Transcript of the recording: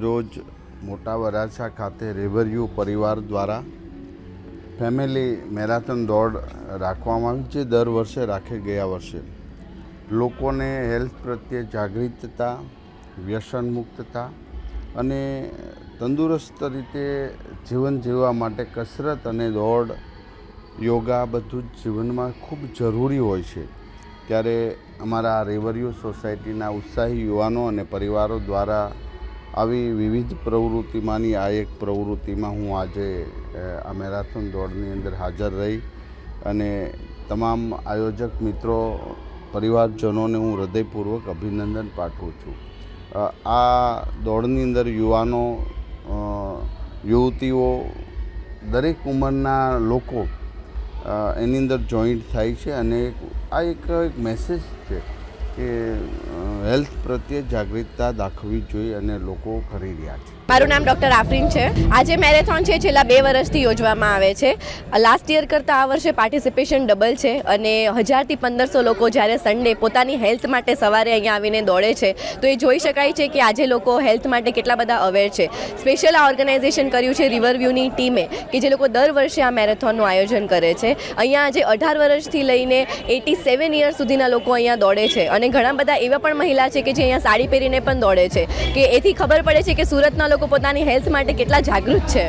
રોજ મોટા વરાછા ખાતે રેવરવ્યુ પરિવાર દ્વારા ફેમિલી મેરાથોન દોડ રાખવામાં આવી, જે દર વર્ષે રાખે ગયા વર્ષે લોકોને હેલ્થ પ્રત્યે જાગૃતતા, વ્યસન મુક્તતા અને તંદુરસ્ત રીતે જીવન જીવવા માટે કસરત અને દોડ, યોગા બધું જ જીવનમાં ખૂબ જરૂરી હોય છે. ત્યારે અમારા રેવરવ્યુ સોસાયટીના ઉત્સાહી યુવાનો અને પરિવારો દ્વારા આવી વિવિધ પ્રવૃત્તિમાંની આ એક પ્રવૃત્તિમાં હું આજે આ મેરાથોન દોડની અંદર હાજર રહી અને તમામ આયોજક મિત્રો, પરિવારજનોને હું હૃદયપૂર્વક અભિનંદન પાઠવું છું. આ દોડની અંદર યુવાનો, યુવતીઓ, દરેક ઉંમરના લોકો એની અંદર જોઈન્ટ થાય છે અને આ એક મેસેજ છે કે હેલ્થ પ્રત્યે જાગૃતતા દાખવવી જોઈએ અને લોકો કરી રહ્યા છે. મારું નામ ડૉક્ટર આફરીન છે. આજે મેરેથોન છે છેલ્લા 2 વર્ષથી યોજવામાં આવે છે. લાસ્ટ યર કરતાં આ વર્ષે પાર્ટિસિપેશન ડબલ છે અને 1000થી 1500 લોકો જ્યારે સન્ડે પોતાની હેલ્થ માટે સવારે અહીંયા આવીને દોડે છે તો એ જોઈ શકાય છે કે આજે લોકો હેલ્થ માટે કેટલા બધા અવેર છે. સ્પેશિયલ આ ઓર્ગેનાઇઝેશન કર્યું છે રિવરવ્યુની ટીમે કે જે લોકો દર વર્ષે આ મેરેથોનનું આયોજન કરે છે. અહીંયા આજે 18 વર્ષથી લઈને 87 યર્સ સુધીના લોકો અહીંયા દોડે છે અને ઘણા બધા એવા પણ મહિલા છે કે જે અહીંયા સાડી પહેરીને પણ દોડે છે કે એથી ખબર પડે છે કે સુરતના લોકો પોતાની હેલ્થ માટે કેટલા જાગૃત છે.